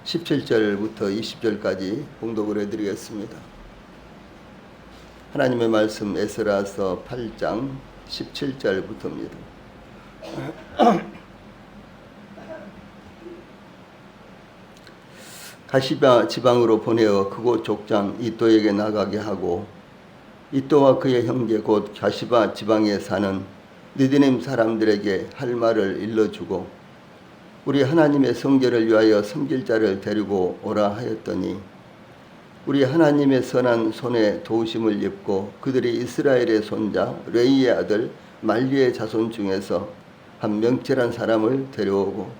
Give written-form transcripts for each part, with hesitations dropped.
17절부터 20절까지 봉독을 해드리겠습니다. 하나님의 말씀 에스라서 8장 17절부터입니다. 가시바 지방으로 보내어 그곳 족장 이또에게 나가게 하고, 이또와 그의 형제 곧 가시바 지방에 사는 느디님 사람들에게 할 말을 일러주고, 우리 하나님의 성전을 위하여 섬길 자를 데리고 오라 하였더니, 우리 하나님의 선한 손에 도우심을 입고 그들이 이스라엘의 손자 레이의 아들 말리의 자손 중에서 한 명철한 사람을 데려오고,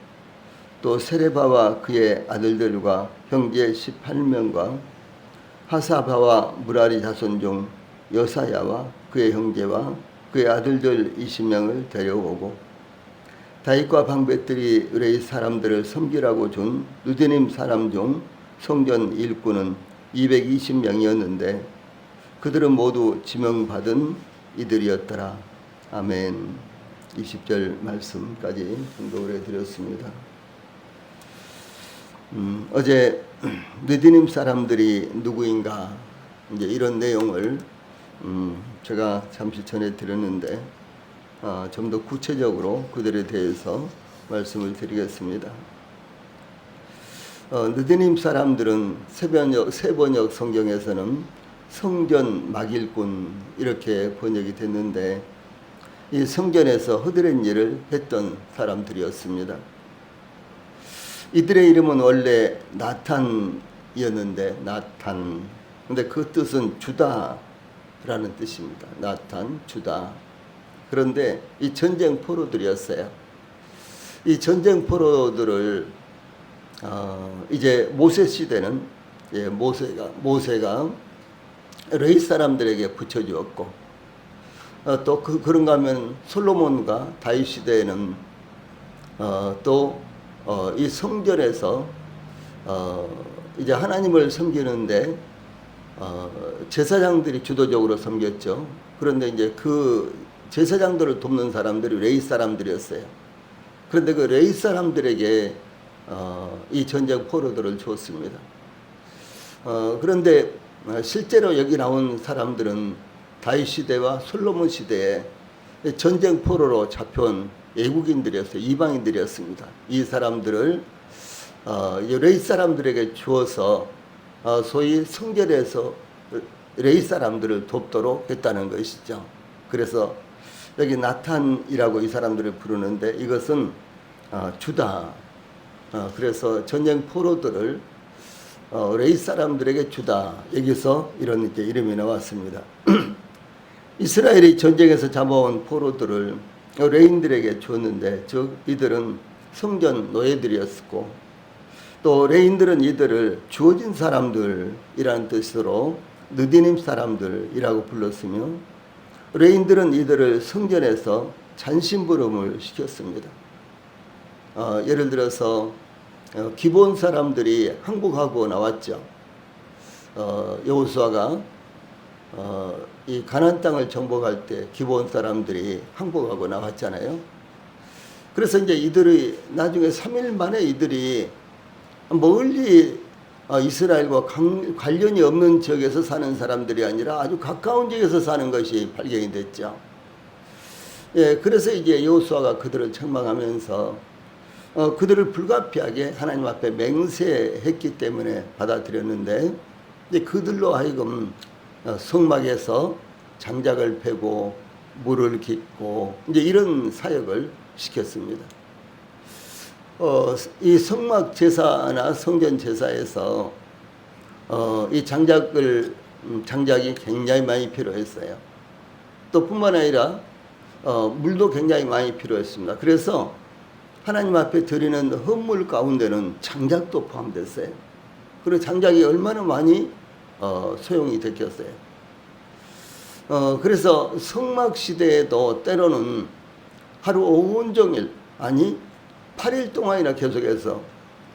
또 세레바와 그의 아들들과 형제 18명과 하사바와 무라리 자손 중 여사야와 그의 형제와 그의 아들들 20명을 데려오고, 다윗과 방백들이 레이 사람들을 섬기라고 준 느디님 사람 중 성전 일꾼은 220명이었는데 그들은 모두 지명받은 이들이었더라. 아멘. 20절 말씀까지 봉독을 해드렸습니다. 어제 느디님 사람들이 누구인가, 이제 이런 내용을 제가 잠시 전에 드렸는데 좀 더 구체적으로 그들에 대해서 말씀을 드리겠습니다. 느디님 사람들은 세번역 성경에서는 성전 막일꾼 이렇게 번역이 됐는데, 이 성전에서 허드렛 일을 했던 사람들이었습니다. 이들의 이름은 원래 나탄이었는데, 나탄. 근데 그 뜻은 주다라는 뜻입니다. 나탄, 주다. 그런데 이 전쟁 포로들이었어요. 이 전쟁 포로들을 이제 모세 시대는 모세가 레위 사람들에게 붙여주었고, 또 그런가 하면 솔로몬과 다윗 시대에는 또 이 성전에서 이제 하나님을 섬기는데 제사장들이 주도적으로 섬겼죠. 그런데 이제 그 제사장들을 돕는 사람들이 레위 사람들이었어요. 그런데 그 레위 사람들에게 이 전쟁 포로들을 주었습니다. 그런데 실제로 여기 나온 사람들은 다윗 시대와 솔로몬 시대에 전쟁 포로로 잡혀온 외국인들이었어요. 이방인들이었습니다. 이 사람들을 레위 사람들에게 주어서 소위 성전에서 레위 사람들을 돕도록 했다는 것이죠. 그래서 여기 나탄이라고 이 사람들을 부르는데, 이것은 주다. 그래서 전쟁 포로들을 레위 사람들에게 주다. 여기서 이런 이제 이름이 나왔습니다. 이스라엘이 전쟁에서 잡아온 포로들을 레인들에게 주었는데, 즉 이들은 성전 노예들이었고, 또 레인들은 이들을 주어진 사람들이라는 뜻으로 느디님 사람들이라고 불렀으며, 레인들은 이들을 성전에서 잔심부름을 시켰습니다. 예를 들어서 기본 사람들이 항복하고 나왔죠. 여호수아가 이 가나안 땅을 정복할 때 기본 사람들이 항복하고 나왔잖아요. 그래서 이제 이들이 나중에 3일 만에 이들이 멀리 이스라엘과 관련이 없는 지역에서 사는 사람들이 아니라 아주 가까운 지역에서 사는 것이 발견이 됐죠. 예, 그래서 이제 여호수아가 그들을 책망하면서 그들을 불가피하게 하나님 앞에 맹세했기 때문에 받아들였는데, 이제 그들로 하여금 성막에서 장작을 패고 물을 깃고 이제 이런 사역을 시켰습니다. 이 성막 제사나 성전 제사에서 이 장작이 굉장히 많이 필요했어요. 또 뿐만 아니라 물도 굉장히 많이 필요했습니다. 그래서 하나님 앞에 드리는 헌물 가운데는 장작도 포함됐어요. 그리고 장작이 얼마나 많이 소용이 됐겠어요. 그래서 성막 시대에도 때로는 하루 온종일, 아니 8일 동안이나 계속해서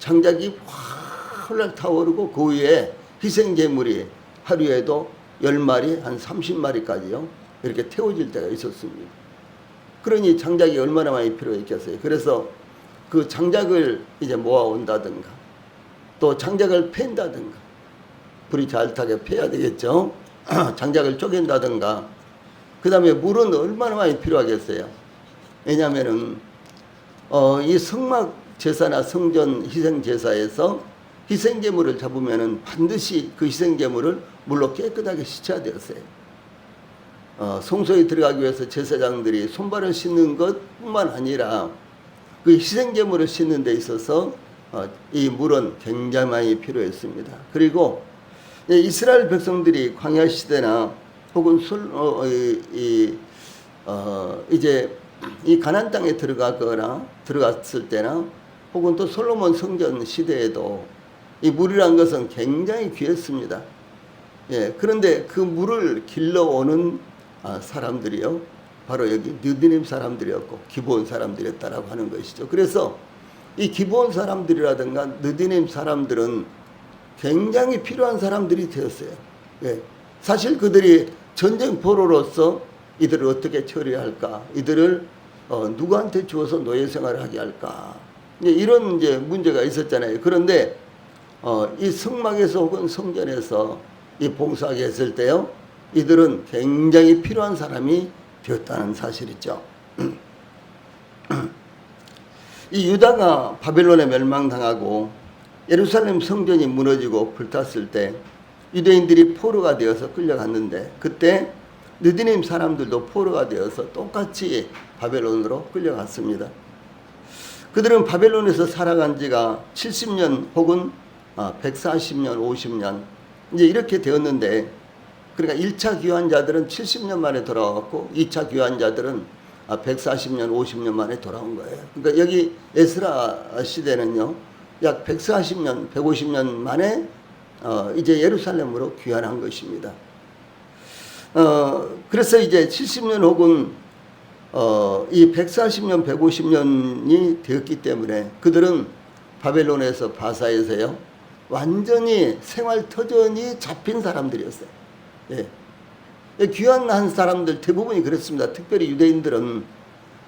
장작이 활활 타오르고 그 위에 희생제물이 하루에도 10마리, 한 30마리까지요 이렇게 태워질 때가 있었습니다. 그러니 장작이 얼마나 많이 필요했겠어요. 그래서 그 장작을 이제 모아온다든가, 또 장작을 팬다든가, 불이 잘 타게 패야 되겠죠. 장작을 쪼갠다든가, 그 다음에 물은 얼마나 많이 필요하겠어요. 왜냐하면은 이 성막 제사나 성전 희생 제사에서 희생제물을 잡으면은 반드시 그 희생제물을 물로 깨끗하게 씻어야 되었어요. 성소에 들어가기 위해서 제사장들이 손발을 씻는 것뿐만 아니라 그 희생제물을 씻는 데 있어서 이 물은 굉장히 많이 필요했습니다. 그리고 이스라엘 백성들이 광야 시대나 혹은 이제 이 가나안 땅에 들어갔을 때나 혹은 또 솔로몬 성전 시대에도 이 물이란 것은 굉장히 귀했습니다. 예, 그런데 그 물을 길러오는 사람들이요, 바로 여기 느디님 사람들이었고 기브온 사람들이었다라고 하는 것이죠. 그래서 이 기브온 사람들이라든가 느디님 사람들은 굉장히 필요한 사람들이 되었어요. 예, 사실 그들이 전쟁 포로로서 이들을 어떻게 처리할까, 이들을 누구한테 주어서 노예 생활을 하게 할까, 이런 이제 문제가 있었잖아요. 그런데 이 성막에서 혹은 성전에서 이 봉사하게 했을 때요, 이들은 굉장히 필요한 사람이 되었다는 사실이죠. 이 유다가 바벨론에 멸망당하고 예루살렘 성전이 무너지고 불탔을 때 유대인들이 포로가 되어서 끌려갔는데, 그때 느디님 사람들도 포로가 되어서 똑같이 바벨론으로 끌려갔습니다. 그들은 바벨론에서 살아간 지가 70년 혹은 140년, 50년 이제 이렇게 되었는데, 그러니까 1차 귀환자들은 70년 만에 돌아왔고 2차 귀환자들은 140년, 50년 만에 돌아온 거예요. 그러니까 여기 에스라 시대는요, 약 140년, 150년 만에 이제 예루살렘으로 귀환한 것입니다. 그래서 이제 70년 혹은 이 140년, 150년이 되었기 때문에 그들은 바벨론에서 바사에서요, 완전히 생활 터전이 잡힌 사람들이었어요. 예. 귀환한 사람들 대부분이 그랬습니다. 특별히 유대인들은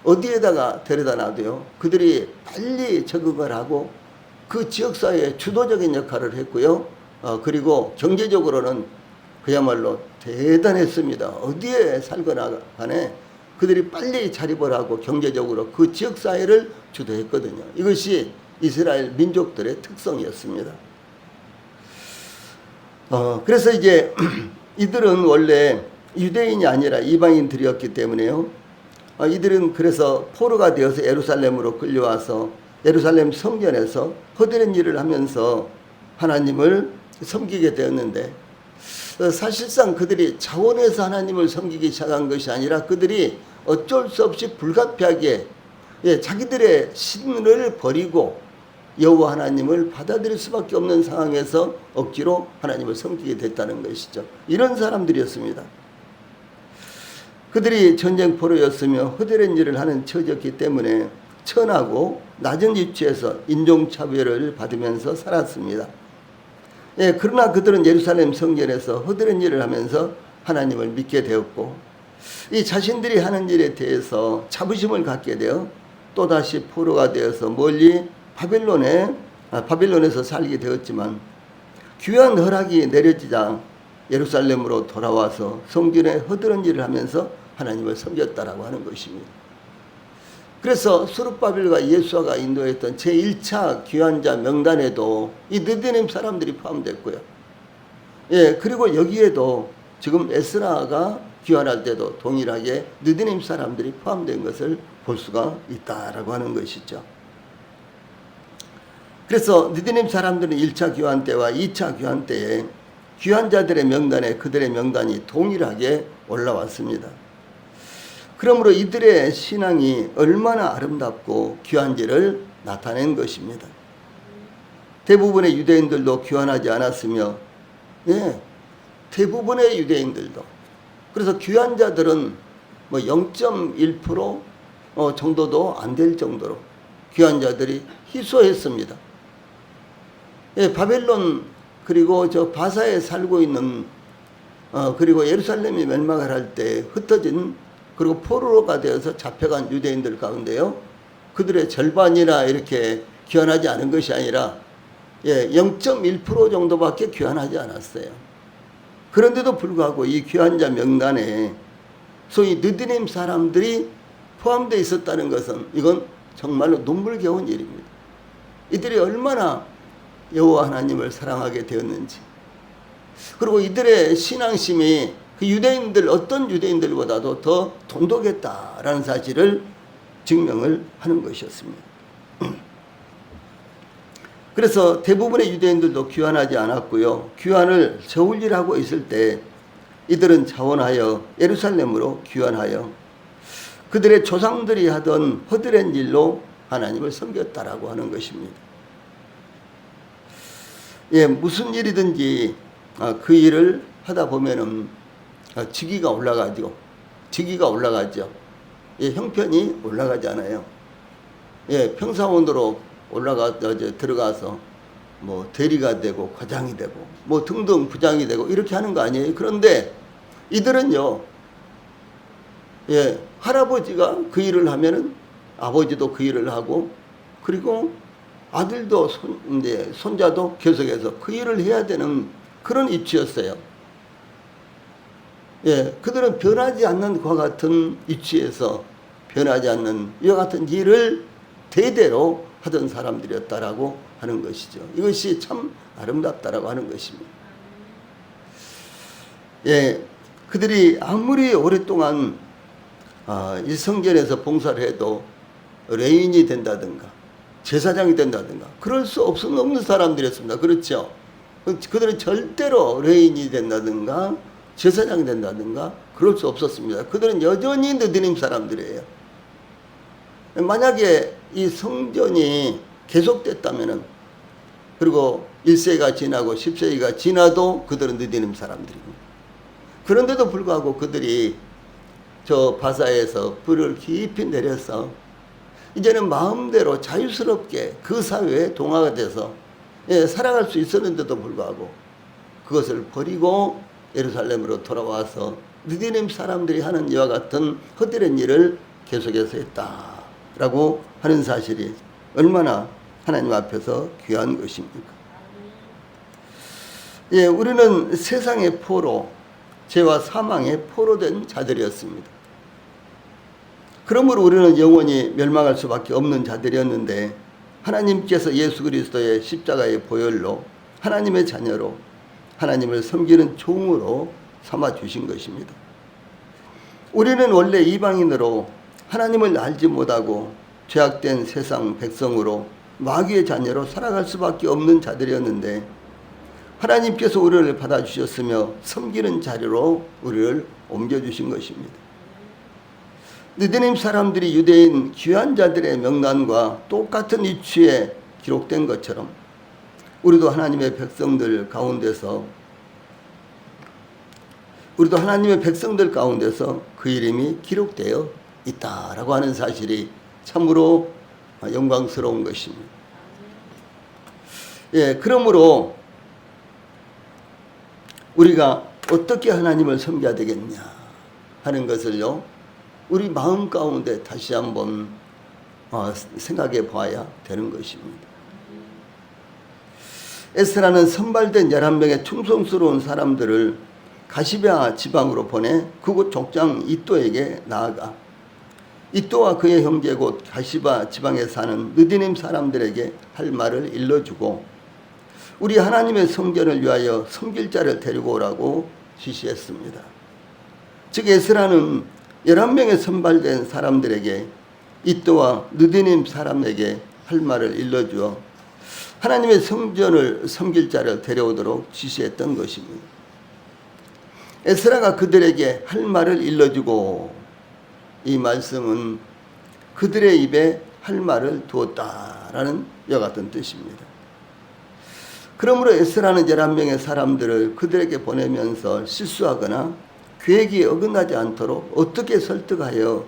어디에다가 데려다 놔도요, 그들이 빨리 적응을 하고 그 지역사회에 주도적인 역할을 했고요. 그리고 경제적으로는 그야말로 대단했습니다. 어디에 살거나 간에 그들이 빨리 자립을 하고 경제적으로 그 지역사회를 주도했거든요. 이것이 이스라엘 민족들의 특성이었습니다. 그래서 이제 이들은 원래 유대인이 아니라 이방인들이었기 때문에요, 이들은 그래서 포로가 되어서 예루살렘으로 끌려와서 예루살렘 성전에서 허드렛 일을 하면서 하나님을 섬기게 되었는데, 사실상 그들이 자원해서 하나님을 섬기기 시작한 것이 아니라 그들이 어쩔 수 없이 불가피하게 자기들의 신을 버리고 여호와 하나님을 받아들일 수밖에 없는 상황에서 억지로 하나님을 섬기게 됐다는 것이죠. 이런 사람들이었습니다. 그들이 전쟁 포로였으며 허드렛 일을 하는 처지였기 때문에 천하고 낮은 위치에서 인종차별을 받으면서 살았습니다. 예, 그러나 그들은 예루살렘 성전에서 허드렛 일을 하면서 하나님을 믿게 되었고, 이 자신들이 하는 일에 대해서 자부심을 갖게 되어 또다시 포로가 되어서 멀리 바벨론에서 살게 되었지만, 귀한 허락이 내려지자 예루살렘으로 돌아와서 성전에 허드렛 일을 하면서 하나님을 섬겼다라고 하는 것입니다. 그래서 스룹바벨과 예수아가 인도했던 제1차 귀환자 명단에도 이 느디님 사람들이 포함됐고요. 예, 그리고 여기에도 지금 에스라가 귀환할 때도 동일하게 느디님 사람들이 포함된 것을 볼 수가 있다라고 하는 것이죠. 그래서 느디님 사람들은 1차 귀환 때와 2차 귀환 때에 귀환자들의 명단에 그들의 명단이 동일하게 올라왔습니다. 그러므로 이들의 신앙이 얼마나 아름답고 귀한지를 나타낸 것입니다. 대부분의 유대인들도 귀환하지 않았으며, 예, 대부분의 유대인들도, 그래서 귀환자들은 뭐 0.1% 정도도 안 될 정도로 귀환자들이 희소했습니다. 예, 바벨론 그리고 저 바사에 살고 있는 그리고 예루살렘이 멸망을 할 때 흩어진 그리고 포로가 되어서 잡혀간 유대인들 가운데요, 그들의 절반이나 이렇게 귀환하지 않은 것이 아니라 0.1% 정도밖에 귀환하지 않았어요. 그런데도 불구하고 이 귀환자 명단에 소위 느디님 사람들이 포함되어 있었다는 것은 이건 정말로 눈물겨운 일입니다. 이들이 얼마나 여호와 하나님을 사랑하게 되었는지, 그리고 이들의 신앙심이 그 유대인들, 어떤 유대인들보다도 더 돈독했다라는 사실을 증명을 하는 것이었습니다. 그래서 대부분의 유대인들도 귀환하지 않았고요. 귀환을 저울질하고 있을 때 이들은 자원하여 예루살렘으로 귀환하여 그들의 조상들이 하던 허드렛 일로 하나님을 섬겼다라고 하는 것입니다. 무슨 일이든지 그 일을 하다 보면은 직위가 올라가죠. 형편이 올라가잖아요. 평사원으로 들어가서 뭐 대리가 되고 과장이 되고 뭐 등등 부장이 되고 이렇게 하는 거 아니에요. 그런데 이들은요, 할아버지가 그 일을 하면은 아버지도 그 일을 하고, 그리고 아들도 손자도 계속해서 그 일을 해야 되는 그런 위치였어요. 그들은 변하지 않는 그와 같은 위치에서 변하지 않는 이와 같은 일을 대대로 하던 사람들이었다라고 하는 것이죠. 이것이 참 아름답다라고 하는 것입니다. 그들이 아무리 오랫동안 이 성전에서 봉사를 해도 레인이 된다든가 제사장이 된다든가 그럴 수 없는 사람들이었습니다. 그렇죠? 그들은 절대로 레인이 된다든가 제사장이 된다든가 그럴 수 없었습니다. 그들은 여전히 느디님 사람들이에요. 만약에 이 성전이 계속됐다면은, 그리고 1세가 지나고 10세기가 지나도 그들은 느디님 사람들입니다. 그런데도 불구하고 그들이 저 바사에서 불을 깊이 내려서 이제는 마음대로 자유스럽게 그 사회에 동화가 돼서 살아갈 수 있었는데도 불구하고 그것을 버리고 예루살렘으로 돌아와서 느디님 사람들이 하는 이와 같은 헛되는 일을 계속해서 했다라고 하는 사실이 얼마나 하나님 앞에서 귀한 것입니까? 우리는 세상의 포로, 죄와 사망의 포로된 자들이었습니다. 그러므로 우리는 영원히 멸망할 수밖에 없는 자들이었는데 하나님께서 예수 그리스도의 십자가의 보혈로 하나님의 자녀로 하나님을 섬기는 종으로 삼아 주신 것입니다. 우리는 원래 이방인으로 하나님을 알지 못하고 죄악된 세상 백성으로 마귀의 자녀로 살아갈 수밖에 없는 자들이었는데 하나님께서 우리를 받아주셨으며 섬기는 자리로 우리를 옮겨주신 것입니다. 느디님 사람들이 유대인 귀한 자들의 명단과 똑같은 위치에 기록된 것처럼 우리도 하나님의 백성들 가운데서 그 이름이 기록되어 있다라고 하는 사실이 참으로 영광스러운 것입니다. 그러므로 우리가 어떻게 하나님을 섬겨야 되겠냐 하는 것을요, 우리 마음 가운데 다시 한번 생각해 봐야 되는 것입니다. 에스라는 선발된 11명의 충성스러운 사람들을 가시베아 지방으로 보내 그곳 족장 이또에게 나아가 이또와 그의 형제 곧 가시바 지방에 사는 느디님 사람들에게 할 말을 일러주고 우리 하나님의 성전을 위하여 섬길 자를 데리고 오라고 지시했습니다. 즉 에스라는 11명의 선발된 사람들에게 이또와 느디님 사람에게 할 말을 일러주어 하나님의 성전을 섬길 자를 데려오도록 지시했던 것입니다. 에스라가 그들에게 할 말을 일러주고, 이 말씀은 그들의 입에 할 말을 두었다라는 이와 같은 뜻입니다. 그러므로 에스라는 11명의 사람들을 그들에게 보내면서 실수하거나 계획이 어긋나지 않도록 어떻게 설득하여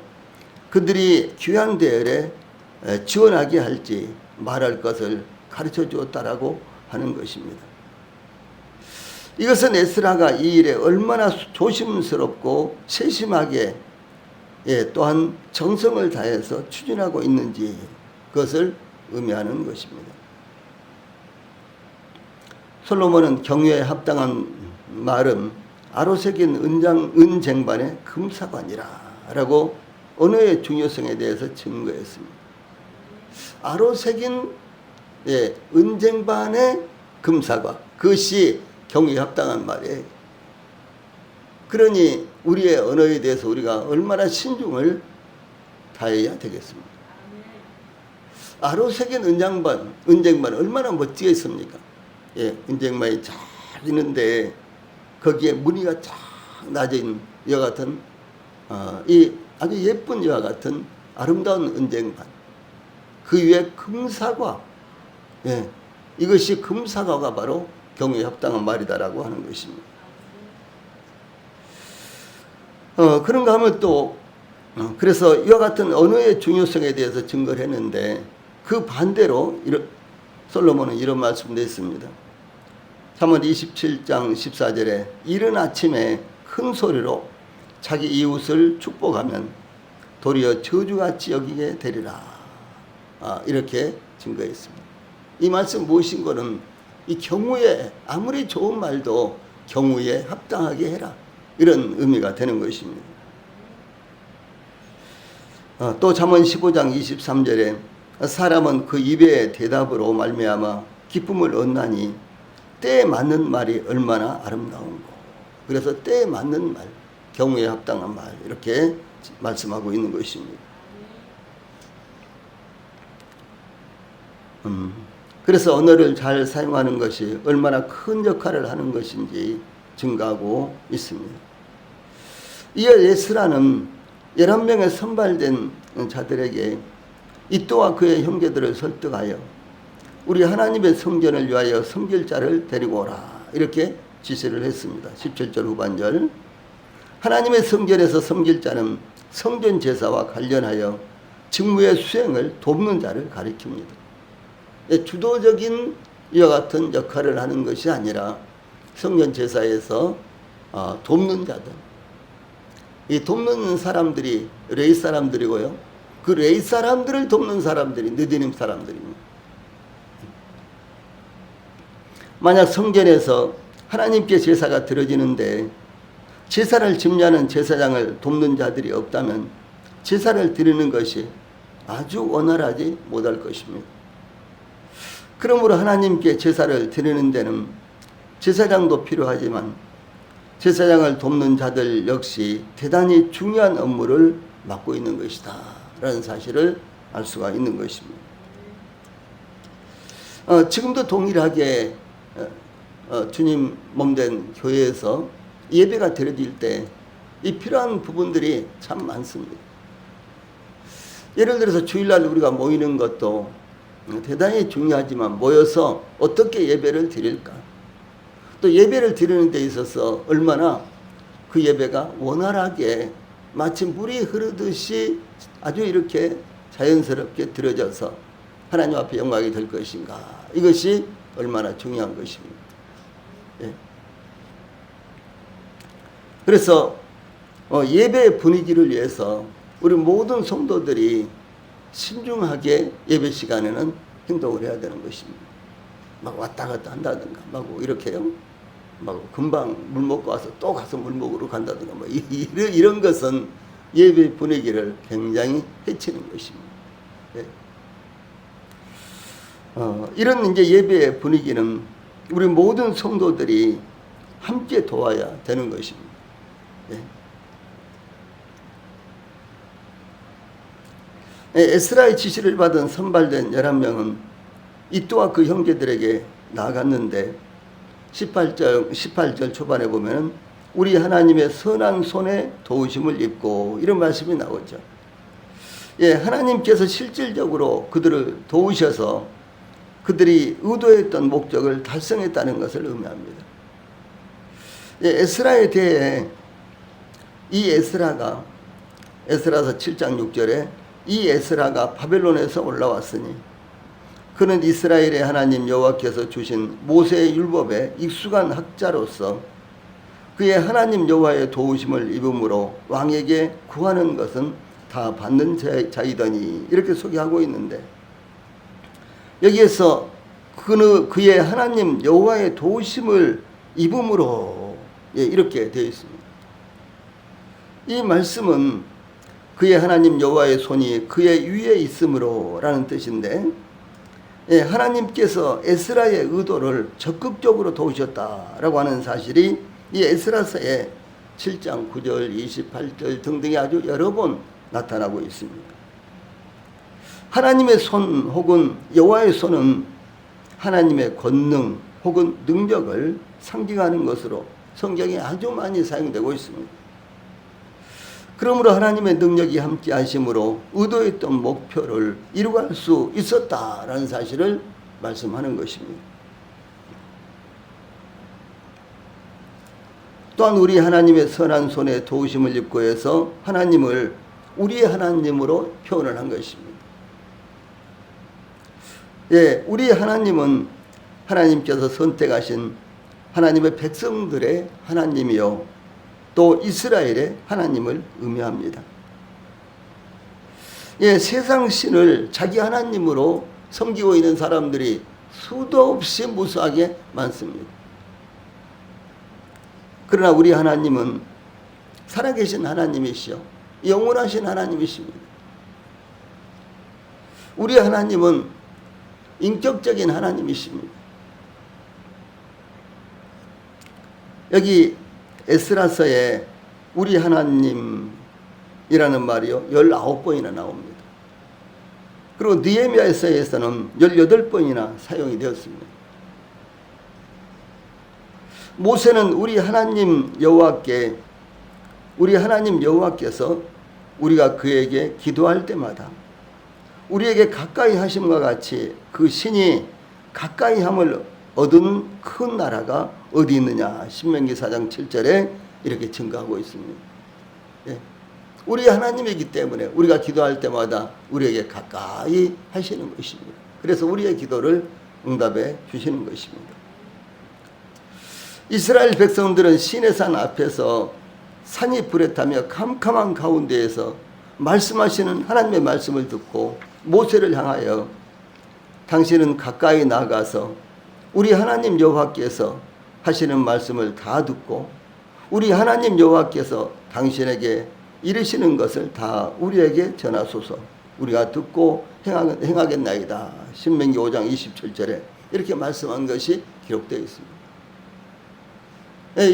그들이 귀한 대열에 지원하게 할지 말할 것을 가르쳐 주었다라고 하는 것입니다. 이것은 에스라가 이 일에 얼마나 조심스럽고 세심하게 또한 정성을 다해서 추진하고 있는지 그것을 의미하는 것입니다. 솔로몬은 경유에 합당한 말은 아로새긴 은쟁반의 금사관이라 라고 언어의 중요성에 대해서 증거했습니다. 아로새긴 은쟁반의 금사관, 그것이 경유에 합당한 말이에요. 그러니 우리의 언어에 대해서 우리가 얼마나 신중을 다해야 되겠습니까? 아로새긴 은쟁반 얼마나 멋지게 있습니까? 은쟁반이 잘 있는데 거기에 무늬가 쫙 낮은 이와 같은 이 아주 예쁜 이와 같은 아름다운 은쟁반, 그 위에 금사과, 이것이 금사과가 바로 경유에 합당한 말이다라고 하는 것입니다. 그런가 하면 또 그래서 이와 같은 언어의 중요성에 대해서 증거를 했는데, 그 반대로 솔로몬은 이런 말씀도 했습니다. 잠언 27장 14절에 이른 아침에 큰 소리로 자기 이웃을 축복하면 도리어 저주같이 여기게 되리라. 이렇게 증거했습니다. 이 말씀 무엇인 거는 이 경우에 아무리 좋은 말도 경우에 합당하게 해라, 이런 의미가 되는 것입니다. 또 잠언 15장 23절에 사람은 그 입의 대답으로 말미암아 기쁨을 얻나니 때에 맞는 말이 얼마나 아름다운고. 그래서 때에 맞는 말, 경우에 합당한 말, 이렇게 말씀하고 있는 것입니다. 그래서 언어를 잘 사용하는 것이 얼마나 큰 역할을 하는 것인지 증가하고 있습니다. 이어 에스라는 11명의 선발된 자들에게 이 또한 그의 형제들을 설득하여 우리 하나님의 성전을 위하여 섬길 자를 데리고 오라, 이렇게 지시를 했습니다. 17절 후반절. 하나님의 성전에서 섬길 자는 성전 제사와 관련하여 직무의 수행을 돕는 자를 가리킵니다. 주도적인 이와 같은 역할을 하는 것이 아니라 성전 제사에서 돕는 자들, 이 돕는 사람들이 레위 사람들이고요, 그 레위 사람들을 돕는 사람들이 느디님 사람들입니다. 만약 성전에서 하나님께 제사가 드려지는데 제사를 집례하는 제사장을 돕는 자들이 없다면 제사를 드리는 것이 아주 원활하지 못할 것입니다. 그러므로 하나님께 제사를 드리는 데는 제사장도 필요하지만 제사장을 돕는 자들 역시 대단히 중요한 업무를 맡고 있는 것이다 라는 사실을 알 수가 있는 것입니다. 지금도 동일하게 주님 몸된 교회에서 예배가 드려질 때 이 필요한 부분들이 참 많습니다. 예를 들어서 주일날 우리가 모이는 것도 대단히 중요하지만 모여서 어떻게 예배를 드릴까, 또 예배를 드리는 데 있어서 얼마나 그 예배가 원활하게 마치 물이 흐르듯이 아주 이렇게 자연스럽게 드려져서 하나님 앞에 영광이 될 것인가, 이것이 얼마나 중요한 것입니다. 그래서 예배의 분위기를 위해서 우리 모든 성도들이 신중하게 예배 시간에는 행동을 해야 되는 것입니다. 막 왔다 갔다 한다든가, 막 이렇게요, 막 금방 물 먹고 와서 또 가서 물 먹으러 간다든가, 뭐 이런 것은 예배 분위기를 굉장히 해치는 것입니다. 이런 이제 예배의 분위기는 우리 모든 성도들이 함께 도와야 되는 것입니다. 에스라의 지시를 받은 선발된 11명은 이 또한 그 형제들에게 나아갔는데 18절 초반에 보면 우리 하나님의 선한 손에 도우심을 입고, 이런 말씀이 나오죠. 하나님께서 실질적으로 그들을 도우셔서 그들이 의도했던 목적을 달성했다는 것을 의미합니다. 에스라에 대해 이 에스라서 7장 6절에 이 에스라가 바벨론에서 올라왔으니 그는 이스라엘의 하나님 여호와께서 주신 모세의 율법에 익숙한 학자로서 그의 하나님 여호와의 도우심을 입음으로 왕에게 구하는 것은 다 받는 자이더니, 이렇게 소개하고 있는데, 여기에서 그의 하나님 여호와의 도우심을 입음으로 이렇게 되어 있습니다. 이 말씀은 그의 하나님 여호와의 손이 그의 위에 있으므로 라는 뜻인데, 하나님께서 에스라의 의도를 적극적으로 도우셨다라고 하는 사실이 이 에스라서의 7장 9절 28절 등등이 아주 여러 번 나타나고 있습니다. 하나님의 손 혹은 여호와의 손은 하나님의 권능 혹은 능력을 상징하는 것으로 성경에 아주 많이 사용되고 있습니다. 그러므로 하나님의 능력이 함께 하심으로 의도했던 목표를 이루갈 수 있었다라는 사실을 말씀하는 것입니다. 또한 우리 하나님의 선한 손에 도우심을 입고 해서 하나님을 우리의 하나님으로 표현을 한 것입니다. 우리의 하나님은 하나님께서 선택하신 하나님의 백성들의 하나님이요 또 이스라엘의 하나님을 의미합니다. 세상 신을 자기 하나님으로 섬기고 있는 사람들이 수도 없이 무수하게 많습니다. 그러나 우리 하나님은 살아계신 하나님이시요 영원하신 하나님이십니다. 우리 하나님은 인격적인 하나님이십니다. 여기 에스라서에 우리 하나님이라는 말이요 19번이나 나옵니다. 그리고 느헤미야서에서는 18번이나 사용이 되었습니다. 모세는 우리 하나님 여호와께서 우리가 그에게 기도할 때마다 우리에게 가까이 하심과 같이 그 신이 가까이 함을 얻은 큰 나라가 어디 있느냐 신명기 4장 7절에 이렇게 증거하고 있습니다. 우리 하나님이기 때문에 우리가 기도할 때마다 우리에게 가까이 하시는 것입니다. 그래서 우리의 기도를 응답해 주시는 것입니다. 이스라엘 백성들은 시내산 앞에서 산이 불에 타며 캄캄한 가운데에서 말씀하시는 하나님의 말씀을 듣고 모세를 향하여 당신은 가까이 나가서 우리 하나님 여호와께서 하시는 말씀을 다 듣고 우리 하나님 여호와께서 당신에게 이르시는 것을 다 우리에게 전하소서. 우리가 듣고 행하겠나이다. 신명기 5장 27절에 이렇게 말씀한 것이 기록되어 있습니다.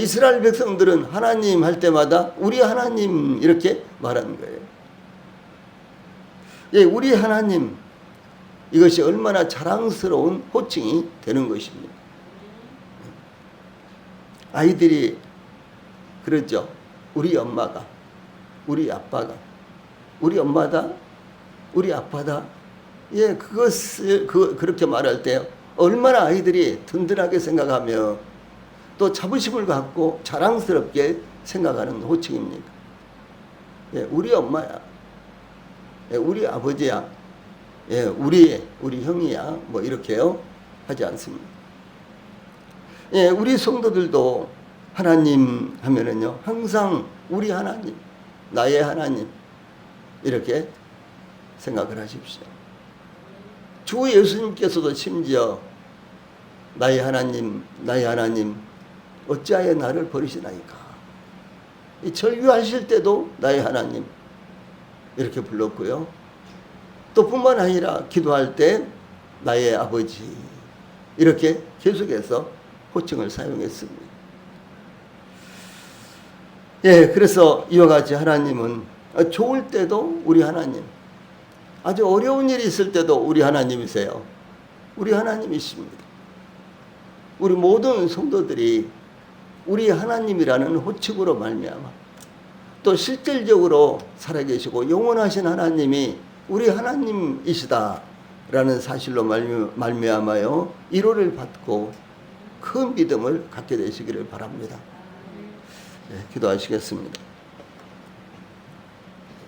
이스라엘 백성들은 하나님 할 때마다 우리 하나님 이렇게 말하는 거예요. 우리 하나님, 이것이 얼마나 자랑스러운 호칭이 되는 것입니다. 아이들이 그러죠. 우리 엄마가, 우리 아빠가, 우리 엄마다, 우리 아빠다. 그것을 그렇게 말할 때 얼마나 아이들이 든든하게 생각하며 또 자부심을 갖고 자랑스럽게 생각하는 호칭입니까? 우리 엄마야, 우리 아버지야, 우리 형이야, 뭐 이렇게요 하지 않습니다. 우리 성도들도 하나님 하면은요 항상 우리 하나님, 나의 하나님 이렇게 생각을 하십시오. 주 예수님께서도 심지어 나의 하나님, 나의 하나님 어찌하여 나를 버리시나이까. 절규하실 때도 나의 하나님 이렇게 불렀고요. 또 뿐만 아니라 기도할 때 나의 아버지 이렇게 계속해서 호칭을 사용했습니다. 그래서 이와 같이 하나님은 좋을 때도 우리 하나님, 아주 어려운 일이 있을 때도 우리 하나님이세요. 우리 하나님이십니다. 우리 모든 성도들이 우리 하나님이라는 호칭으로 말미암아 또 실질적으로 살아계시고 영원하신 하나님이 우리 하나님이시다라는 사실로 말미암아요 위로를 받고 큰 믿음을 갖게 되시기를 바랍니다. 기도하시겠습니다.